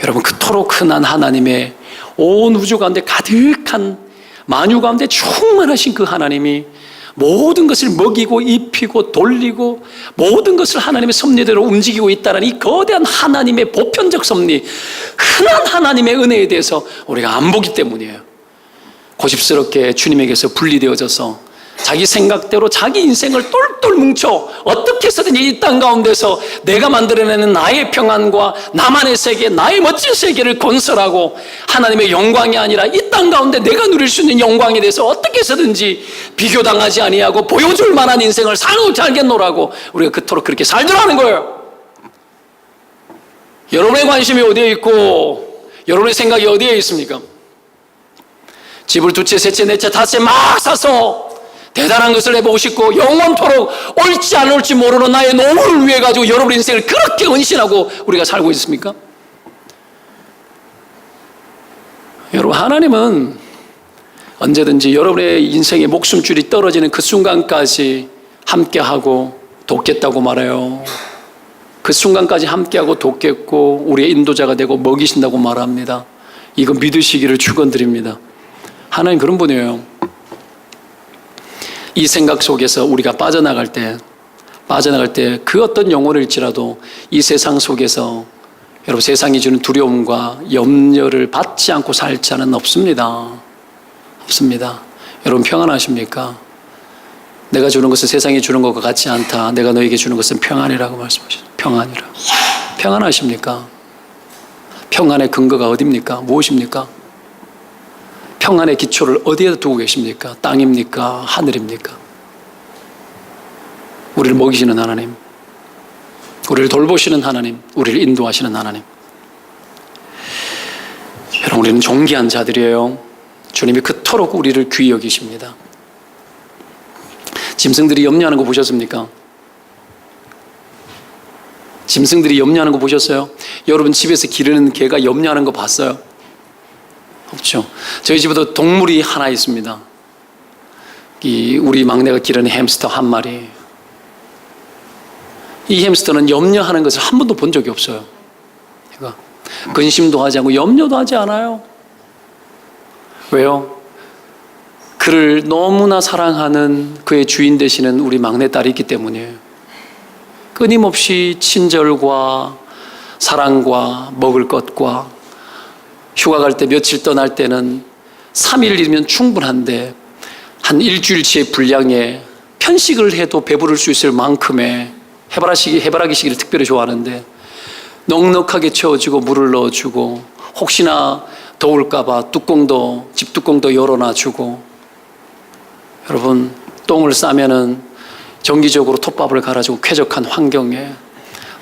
여러분 그토록 흔한 하나님의 온 우주 가운데 가득한 만유 가운데 충만하신 그 하나님이 모든 것을 먹이고 입히고 돌리고 모든 것을 하나님의 섭리대로 움직이고 있다는 이 거대한 하나님의 보편적 섭리, 흔한 하나님의 은혜에 대해서 우리가 안 보기 때문이에요. 고집스럽게 주님에게서 분리되어져서 자기 생각대로 자기 인생을 똘똘 뭉쳐 어떻게 해서든 이 땅 가운데서 내가 만들어내는 나의 평안과 나만의 세계, 나의 멋진 세계를 건설하고 하나님의 영광이 아니라 이 땅 가운데 내가 누릴 수 있는 영광에 대해서 어떻게 해서든지 비교당하지 아니하고 보여줄 만한 인생을 살겠노라고 우리가 그토록 그렇게 살더라는 거예요. 여러분의 관심이 어디에 있고 여러분의 생각이 어디에 있습니까? 집을 두채, 셋째, 넷째, 다섯째 막 사서 대단한 것을 해보고 싶고 영원토록 옳지 안 옳지 모르는 나의 노후를 위해 가지고 여러분 인생을 그렇게 헌신하고 우리가 살고 있습니까? 여러분, 하나님은 언제든지 여러분의 인생의 목숨줄이 떨어지는 그 순간까지 함께하고 돕겠다고 말해요. 그 순간까지 함께하고 돕겠고 우리의 인도자가 되고 먹이신다고 말합니다. 이거 믿으시기를 축원드립니다. 하나님 그런 분이에요. 이 생각 속에서 우리가 빠져나갈 때 그 어떤 영혼일지라도 이 세상 속에서 여러분 세상이 주는 두려움과 염려를 받지 않고 살 자는 없습니다. 없습니다. 여러분 평안하십니까? 내가 주는 것은 세상이 주는 것과 같지 않다. 내가 너에게 주는 것은 평안이라고 말씀하셨습니다. 평안이라. 평안하십니까? 평안의 근거가 어디입니까? 무엇입니까? 평안의 기초를 어디에 두고 계십니까? 땅입니까? 하늘입니까? 우리를 먹이시는 하나님, 우리를 돌보시는 하나님, 우리를 인도하시는 하나님. 여러분, 우리는 존귀한 자들이에요. 주님이 그토록 우리를 귀히 여기십니다. 짐승들이 염려하는 거 보셨습니까? 짐승들이 염려하는 거 보셨어요? 여러분 집에서 기르는 개가 염려하는 거 봤어요? 없죠. 저희 집에도 동물이 하나 있습니다. 우리 막내가 기르는 햄스터 한 마리. 이 햄스터는 염려하는 것을 한 번도 본 적이 없어요. 그러니까 근심도 하지 않고 염려도 하지 않아요. 왜요? 그를 너무나 사랑하는 그의 주인 되시는 우리 막내딸이 있기 때문이에요. 끊임없이 친절과 사랑과 먹을 것과 휴가 갈 때 며칠 떠날 때는 3일이면 충분한데 한 일주일치의 분량에 편식을 해도 배부를 수 있을 만큼의 해바라기 시기를 특별히 좋아하는데 넉넉하게 채워주고 물을 넣어주고 혹시나 더울까봐 집 뚜껑도 열어놔주고 여러분 똥을 싸면은 정기적으로 톱밥을 갈아주고 쾌적한 환경에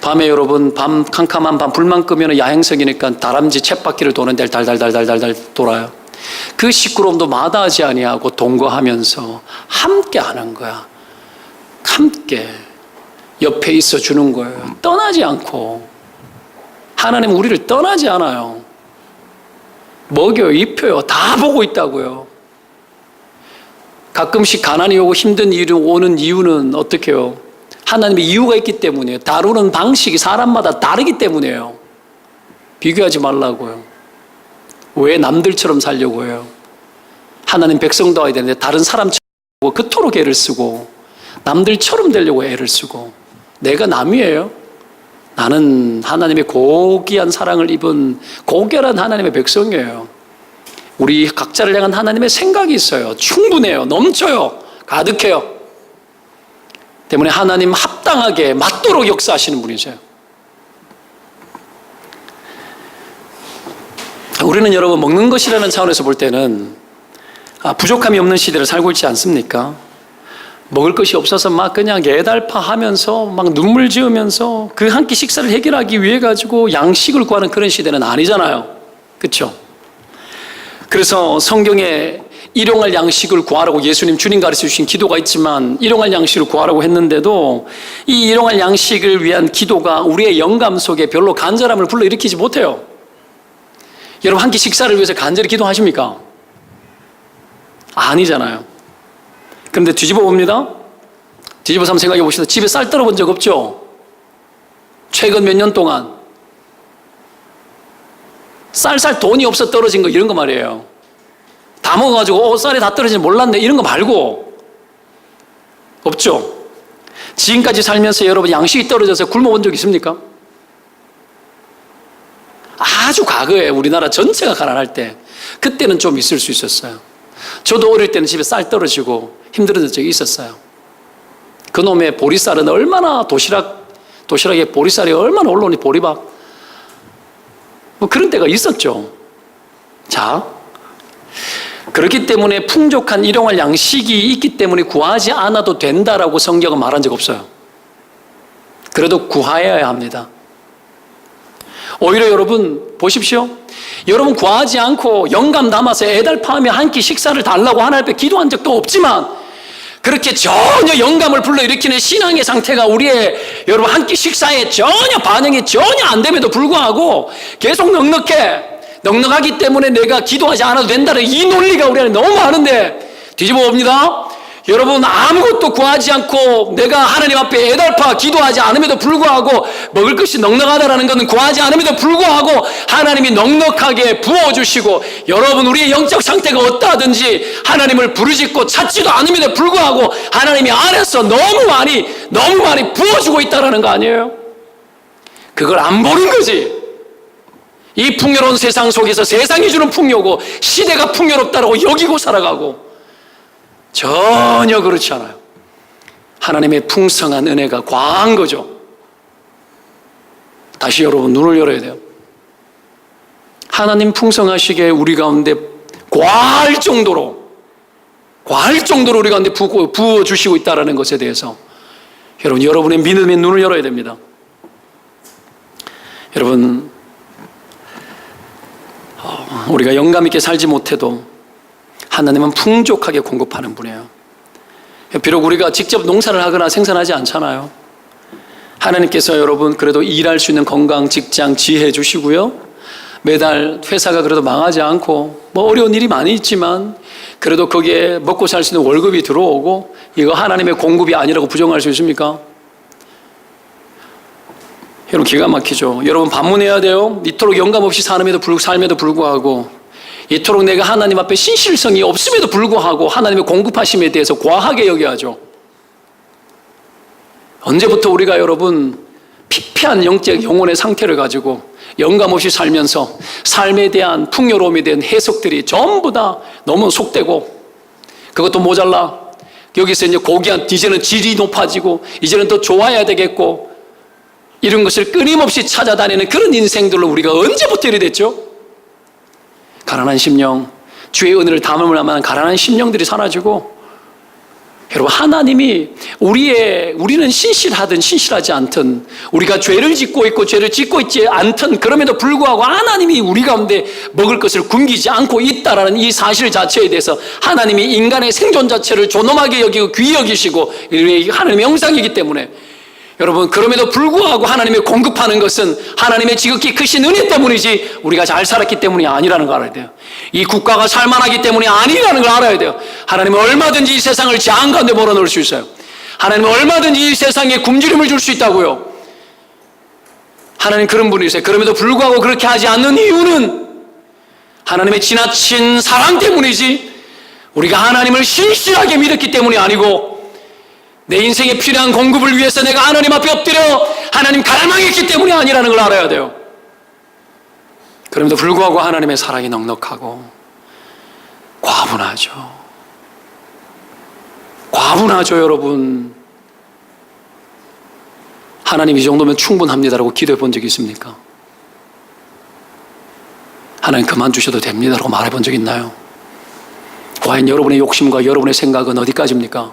밤에 여러분 캄캄한 밤 불만 끄면 야행성이니까 다람쥐 쳇바퀴를 도는데 달달달달달달 돌아요. 그 시끄러움도 마다하지 아니하고 동거하면서 함께 하는 거야. 함께 옆에 있어 주는 거예요. 떠나지 않고. 하나님은 우리를 떠나지 않아요. 먹여요, 입혀요. 다 보고 있다고요. 가끔씩 가난이 오고 힘든 일이 오는 이유는 어떻게 해요? 하나님의 이유가 있기 때문이에요. 다루는 방식이 사람마다 다르기 때문이에요. 비교하지 말라고요. 왜 남들처럼 살려고 해요? 하나님 백성도 와야 되는데 다른 사람처럼 그토록 애를 쓰고 남들처럼 되려고 애를 쓰고 내가 남이에요? 나는 하나님의 고귀한 사랑을 입은 고결한 하나님의 백성이에요. 우리 각자를 향한 하나님의 생각이 있어요. 충분해요. 넘쳐요. 가득해요. 때문에 하나님 합당하게 맞도록 역사하시는 분이세요. 우리는 여러분 먹는 것이라는 차원에서 볼 때는 부족함이 없는 시대를 살고 있지 않습니까? 먹을 것이 없어서 막 그냥 애달파하면서 막 눈물 지으면서 그 한 끼 식사를 해결하기 위해 가지고 양식을 구하는 그런 시대는 아니잖아요. 그렇죠? 그래서 성경에 일용할 양식을 구하라고 예수님 주님 가르쳐 주신 기도가 있지만 일용할 양식을 구하라고 했는데도 이 일용할 양식을 위한 기도가 우리의 영감 속에 별로 간절함을 불러일으키지 못해요. 여러분 한 끼 식사를 위해서 간절히 기도하십니까? 아니잖아요. 그런데 뒤집어 봅니다. 뒤집어서 한번 생각해 보시다. 집에 쌀 떨어본 적 없죠? 최근 몇 년 동안 쌀 돈이 없어 떨어진 거 이런 거 말이에요. 다 먹어가지고 쌀이 다 떨어지는 몰랐네 이런 거 말고 없죠? 지금까지 살면서 여러분 양식이 떨어져서 굶어본 적 있습니까? 아주 과거에 우리나라 전체가 가난할 때 그때는 좀 있을 수 있었어요. 저도 어릴 때는 집에 쌀 떨어지고 힘들어진 적이 있었어요. 그놈의 보리쌀은 얼마나 도시락에 보리쌀이 얼마나 올라오니 보리밥 뭐 그런 때가 있었죠. 자, 그렇기 때문에 풍족한 일용할 양식이 있기 때문에 구하지 않아도 된다라고 성경은 말한 적 없어요. 그래도 구하여야 합니다. 오히려 여러분 보십시오. 여러분 구하지 않고 영감 담아서 애달파하며 한 끼 식사를 달라고 하나님 앞에 기도한 적도 없지만 그렇게 전혀 영감을 불러일으키는 신앙의 상태가 우리의 여러분 한 끼 식사에 전혀 반응이 전혀 안 됨에도 불구하고 계속 넉넉하기 때문에 내가 기도하지 않아도 된다는 이 논리가 우리 안에 너무 많은데 뒤집어 봅니다. 여러분 아무것도 구하지 않고 내가 하나님 앞에 애달파 기도하지 않음에도 불구하고 먹을 것이 넉넉하다라는 것은 구하지 않음에도 불구하고 하나님이 넉넉하게 부어주시고 여러분 우리의 영적 상태가 어떠하든지 하나님을 부르짖고 찾지도 않음에도 불구하고 하나님이 안에서 너무 많이 부어주고 있다는 거 아니에요? 그걸 안 보는 거지. 이 풍요로운 세상 속에서 세상이 주는 풍요고 시대가 풍요롭다고 여기고 살아가고 전혀 그렇지 않아요. 하나님의 풍성한 은혜가 과한 거죠. 다시 여러분 눈을 열어야 돼요. 하나님 풍성하시게 우리 가운데 과할 정도로 우리 가운데 부어주시고 있다는 것에 대해서 여러분의 믿음의 눈을 열어야 됩니다. 여러분 우리가 영감 있게 살지 못해도 하나님은 풍족하게 공급하는 분이에요. 비록 우리가 직접 농사를 하거나 생산하지 않잖아요. 하나님께서 여러분 그래도 일할 수 있는 건강, 직장, 지혜 주시고요. 매달 회사가 그래도 망하지 않고 뭐 어려운 일이 많이 있지만 그래도 거기에 먹고 살 수 있는 월급이 들어오고 이거 하나님의 공급이 아니라고 부정할 수 있습니까? 여러분 기가 막히죠. 여러분 반문해야 돼요. 이토록 영감 없이 삶에도 불구하고 이토록 내가 하나님 앞에 신실성이 없음에도 불구하고 하나님의 공급하심에 대해서 과하게 여겨야죠. 언제부터 우리가 여러분 피폐한 영적 영혼의 상태를 가지고 영감 없이 살면서 삶에 대한 풍요로움에 대한 해석들이 전부 다 너무 속되고 그것도 모자라 여기서 이제는 질이 높아지고 이제는 더 좋아야 되겠고 이런 것을 끊임없이 찾아다니는 그런 인생들로 우리가 언제부터 이래 됐죠? 가난한 심령, 주의 은혜를 담음을 하면 가난한 심령들이 사라지고 여러분 하나님이 우리는 신실하든 신실하지 않든 우리가 죄를 짓고 있고 죄를 짓고 있지 않든 그럼에도 불구하고 하나님이 우리 가운데 먹을 것을 굶기지 않고 있다라는 이 사실 자체에 대해서 하나님이 인간의 생존 자체를 존엄하게 여기고 귀히 여기시고 하나님의 형상이기 때문에 여러분 그럼에도 불구하고 하나님의 공급하는 것은 하나님의 지극히 크신 은혜 때문이지 우리가 잘 살았기 때문이 아니라는 걸 알아야 돼요. 이 국가가 살만하기 때문이 아니라는 걸 알아야 돼요. 하나님은 얼마든지 이 세상을 재앙 가운데 몰아넣을 수 있어요. 하나님은 얼마든지 이 세상에 굶주림을 줄 수 있다고요. 하나님 그런 분이세요. 그럼에도 불구하고 그렇게 하지 않는 이유는 하나님의 지나친 사랑 때문이지 우리가 하나님을 신실하게 믿었기 때문이 아니고 내 인생에 필요한 공급을 위해서 내가 하나님 앞에 엎드려 하나님 갈망했기 때문이 아니라는 걸 알아야 돼요. 그럼에도 불구하고 하나님의 사랑이 넉넉하고 과분하죠 여러분. 하나님 이 정도면 충분합니다라고 기도해 본 적이 있습니까? 하나님 그만 주셔도 됩니다라고 말해 본 적 있나요? 과연 여러분의 욕심과 여러분의 생각은 어디까지입니까?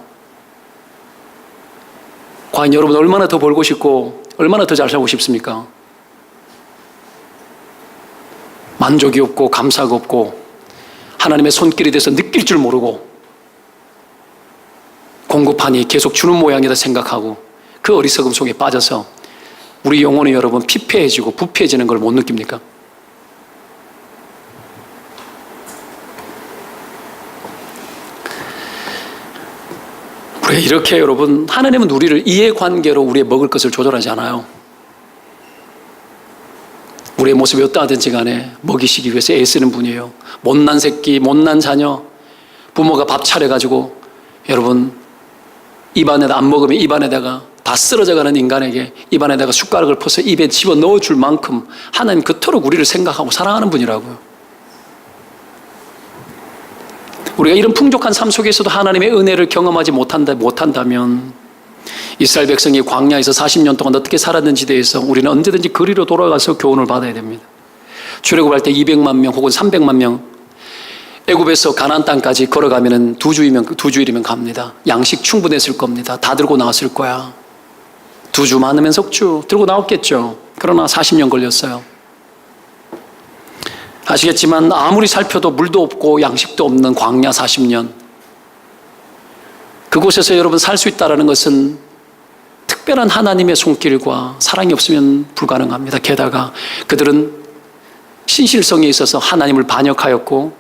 과연 여러분 얼마나 더 벌고 싶고 얼마나 더 잘 살고 싶습니까? 만족이 없고 감사가 없고 하나님의 손길이 돼서 느낄 줄 모르고 공급하니 계속 주는 모양이다 생각하고 그 어리석음 속에 빠져서 우리 영혼이 여러분 피폐해지고 부패해지는 걸 못 느낍니까? 이렇게 여러분 하나님은 우리를 이해관계로 우리의 먹을 것을 조절하지 않아요. 우리의 모습이 어떠하든지 간에 먹이시기 위해서 애쓰는 분이에요. 못난 새끼, 못난 자녀 부모가 밥 차려가지고 여러분 입안에다 안 먹으면 입안에다가 다 쓰러져가는 인간에게 입안에다가 숟가락을 퍼서 입에 집어넣어줄 만큼 하나님 그토록 우리를 생각하고 사랑하는 분이라고요. 우리가 이런 풍족한 삶 속에서도 하나님의 은혜를 경험하지 못한다면 이스라엘 백성이 광야에서 40년 동안 어떻게 살았는지에 대해서 우리는 언제든지 그리로 돌아가서 교훈을 받아야 됩니다. 출애굽할 때 200만 명 혹은 300만 명 애굽에서 가나안 땅까지 걸어가면 두 주일이면 갑니다. 양식 충분했을 겁니다. 다 들고 나왔을 거야. 2주 많으면 석주 들고 나왔겠죠. 그러나 40년 걸렸어요. 아시겠지만 아무리 살펴도 물도 없고 양식도 없는 광야 40년, 그곳에서 여러분 살 수 있다는 것은 특별한 하나님의 손길과 사랑이 없으면 불가능합니다. 게다가 그들은 신실성에 있어서 하나님을 반역하였고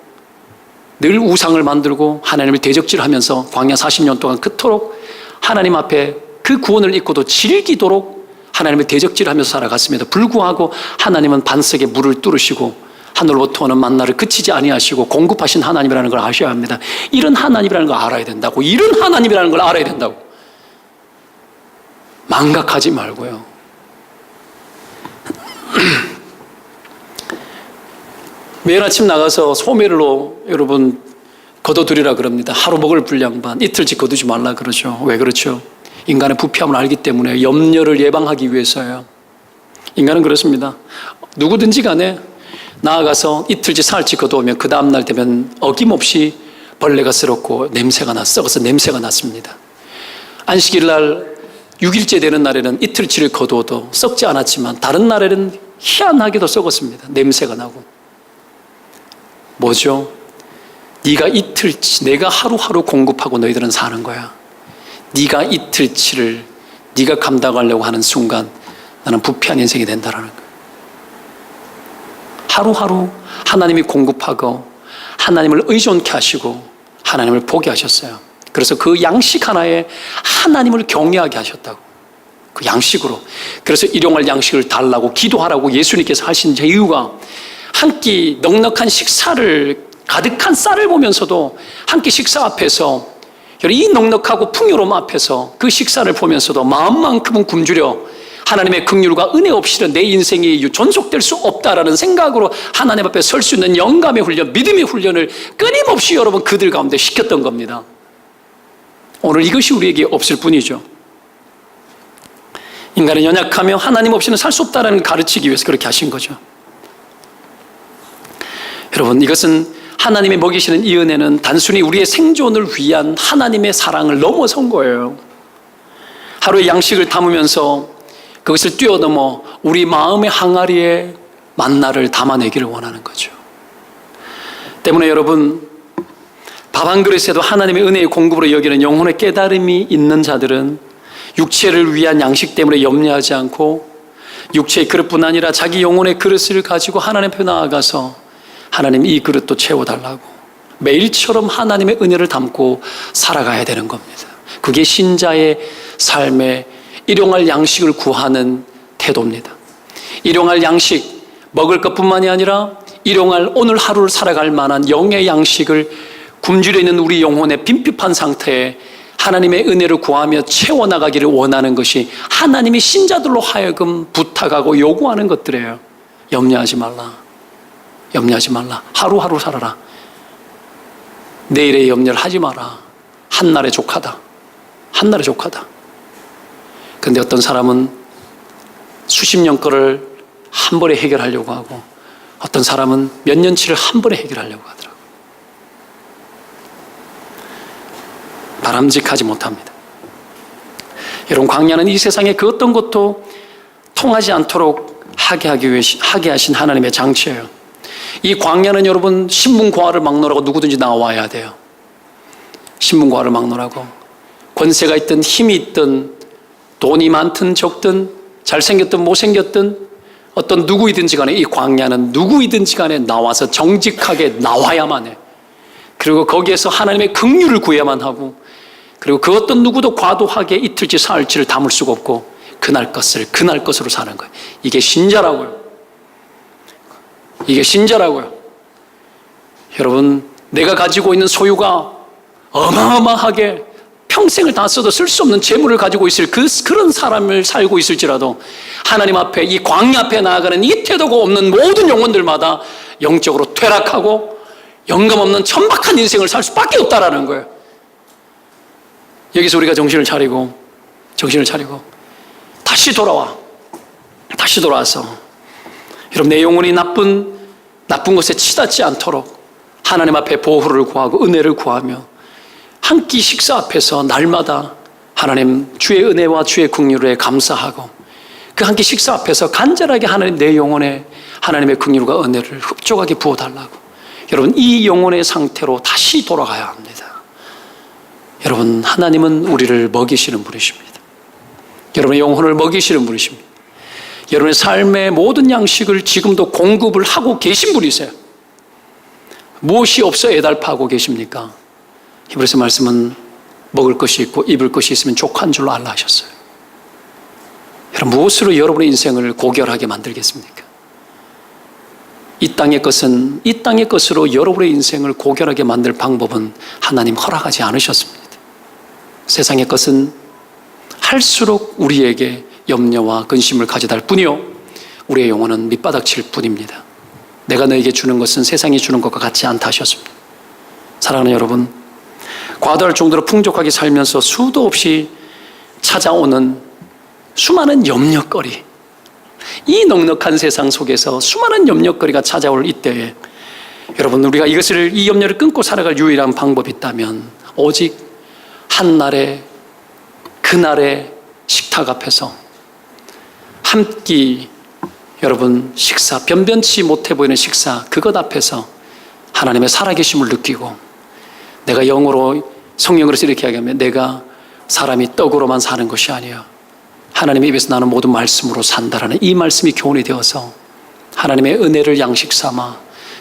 늘 우상을 만들고 하나님을 대적질하면서 광야 40년 동안 그토록 하나님 앞에 그 구원을 잊고도 즐기도록 하나님을 대적질하면서 살아갔습니다. 불구하고 하나님은 반석에 물을 뚫으시고 하늘로부터 오는 만나를 그치지 아니하시고 공급하신 하나님이라는 걸 아셔야 합니다. 이런 하나님이라는 걸 알아야 된다고. 이런 하나님이라는 걸 알아야 된다고. 망각하지 말고요. 매일 아침 나가서 소매를로 여러분 거둬두리라 그럽니다. 하루 먹을 분량 반, 이틀씩 거두지 말라 그러죠. 왜 그렇죠? 인간의 부패함을 알기 때문에, 염려를 예방하기 위해서요. 인간은 그렇습니다. 누구든지 간에 나아가서 이틀치 사흘치 거두면 그 다음날 되면 어김없이 벌레가 쓸었고 썩어서 냄새가 났습니다. 안식일 날 6일째 되는 날에는 이틀치를 거두어도 썩지 않았지만 다른 날에는 희한하게도 썩었습니다. 냄새가 나고. 뭐죠? 네가 이틀치, 내가 하루하루 공급하고 너희들은 사는 거야. 네가 이틀치를 네가 감당하려고 하는 순간 나는 부패한 인생이 된다는 거야. 하루하루 하나님이 공급하고 하나님을 의존케 하시고 하나님을 보게 하셨어요. 그래서 그 양식 하나에 하나님을 경외하게 하셨다고. 그 양식으로. 그래서 일용할 양식을 달라고 기도하라고 예수님께서 하신 이유가 한 끼 넉넉한 식사를, 가득한 쌀을 보면서도 한 끼 식사 앞에서, 이 넉넉하고 풍요로움 앞에서 그 식사를 보면서도 마음만큼은 굶주려 하나님의 긍휼과 은혜 없이는 내 인생이 존속될 수 없다라는 생각으로 하나님 앞에 설 수 있는 영감의 훈련, 믿음의 훈련을 끊임없이 여러분 그들 가운데 시켰던 겁니다. 오늘 이것이 우리에게 없을 뿐이죠. 인간은 연약하며 하나님 없이는 살 수 없다라는 걸 가르치기 위해서 그렇게 하신 거죠. 여러분, 이것은 하나님이 먹이시는 이 은혜는 단순히 우리의 생존을 위한 하나님의 사랑을 넘어선 거예요. 하루의 양식을 담으면서 그것을 뛰어넘어 우리 마음의 항아리에 만나를 담아내기를 원하는 거죠. 때문에 여러분, 밥 한 그릇에도 하나님의 은혜의 공급으로 여기는 영혼의 깨달음이 있는 자들은 육체를 위한 양식 때문에 염려하지 않고 육체의 그릇뿐 아니라 자기 영혼의 그릇을 가지고 하나님 앞에 나아가서 하나님 이 그릇도 채워달라고 매일처럼 하나님의 은혜를 담고 살아가야 되는 겁니다. 그게 신자의 삶의 일용할 양식을 구하는 태도입니다. 일용할 양식, 먹을 것뿐만이 아니라 일용할 오늘 하루를 살아갈 만한 영의 양식을 굶주려 있는 우리 영혼의 빈핍한 상태에 하나님의 은혜를 구하며 채워나가기를 원하는 것이 하나님이 신자들로 하여금 부탁하고 요구하는 것들이에요. 염려하지 말라. 염려하지 말라. 하루하루 살아라. 내일의 염려를 하지 마라. 한날의 족하다. 한날의 족하다. 근데 어떤 사람은 수십 년 거를 한 번에 해결하려고 하고 어떤 사람은 몇 년치를 한 번에 해결하려고 하더라고요. 바람직하지 못합니다. 여러분, 광야는 이 세상에 그 어떤 것도 통하지 않도록 하게 하신 하나님의 장치예요. 이 광야는 여러분 신분고하를 막론하고 누구든지 나와야 돼요. 신분고하를 막론하고 권세가 있든 힘이 있든 돈이 많든 적든 잘생겼든 못생겼든 어떤 누구이든지 간에 이 광야는 누구이든지 간에 나와서 정직하게 나와야만 해. 그리고 거기에서 하나님의 긍휼을 구해야만 하고 그리고 그 어떤 누구도 과도하게 이틀치 사흘치를 담을 수가 없고 그날 것으로 사는 거예요. 이게 신자라고요. 이게 신자라고요. 여러분, 내가 가지고 있는 소유가 어마어마하게 평생을 다 써도 쓸 수 없는 재물을 가지고 있을 그런 사람을 살고 있을지라도 하나님 앞에 이 광야 앞에 나아가는 이 태도가 없는 모든 영혼들마다 영적으로 퇴락하고 영감 없는 천박한 인생을 살 수밖에 없다라는 거예요. 여기서 우리가 정신을 차리고 다시 돌아와서 여러분, 내 영혼이 나쁜 것에 치닫지 않도록 하나님 앞에 보호를 구하고 은혜를 구하며 한 끼 식사 앞에서 날마다 하나님 주의 은혜와 주의 긍휼에 감사하고 그 한 끼 식사 앞에서 간절하게 하나님 내 영혼에 하나님의 긍휼과 은혜를 흡족하게 부어달라고. 여러분, 이 영혼의 상태로 다시 돌아가야 합니다. 여러분, 하나님은 우리를 먹이시는 분이십니다. 여러분의 영혼을 먹이시는 분이십니다. 여러분의 삶의 모든 양식을 지금도 공급을 하고 계신 분이세요. 무엇이 없어 애달파하고 계십니까? 히브리서 말씀은 먹을 것이 있고 입을 것이 있으면 족한 줄로 알라 하셨어요. 여러분, 무엇으로 여러분의 인생을 고결하게 만들겠습니까? 이 땅의 것은 이 땅의 것으로 여러분의 인생을 고결하게 만들 방법은 하나님 허락하지 않으셨습니다. 세상의 것은 할수록 우리에게 염려와 근심을 가져다 할 뿐이요, 우리의 영혼은 밑바닥칠 뿐입니다. 내가 너에게 주는 것은 세상이 주는 것과 같지 않다 하셨습니다. 사랑하는 여러분, 과도할 정도로 풍족하게 살면서 수도 없이 찾아오는 수많은 염려거리, 이 넉넉한 세상 속에서 수많은 염려거리가 찾아올 이때에 여러분, 우리가 이 염려를 끊고 살아갈 유일한 방법이 있다면 오직 한날의 그날의 식탁 앞에서 한 끼, 여러분, 식사, 변변치 못해 보이는 식사, 그것 앞에서 하나님의 살아계심을 느끼고, 내가 영어로, 성령으로서 이렇게 이야기하면 내가 사람이 떡으로만 사는 것이 아니야, 하나님의 입에서 나는 모든 말씀으로 산다라는 이 말씀이 교훈이 되어서 하나님의 은혜를 양식 삼아,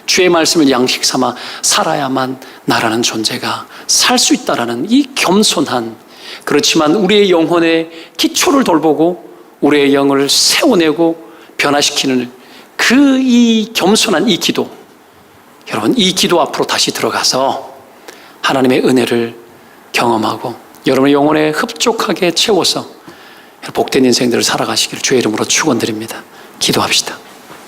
주의 말씀을 양식 삼아 살아야만 나라는 존재가 살 수 있다라는 이 겸손한, 그렇지만 우리의 영혼의 기초를 돌보고 우리의 영을 세워내고 변화시키는 이 겸손한 이 기도, 여러분, 이 기도 앞으로 다시 들어가서 하나님의 은혜를 경험하고 여러분의 영혼에 흡족하게 채워서 복된 인생들을 살아가시기를 주의 이름으로 축원드립니다. 기도합시다.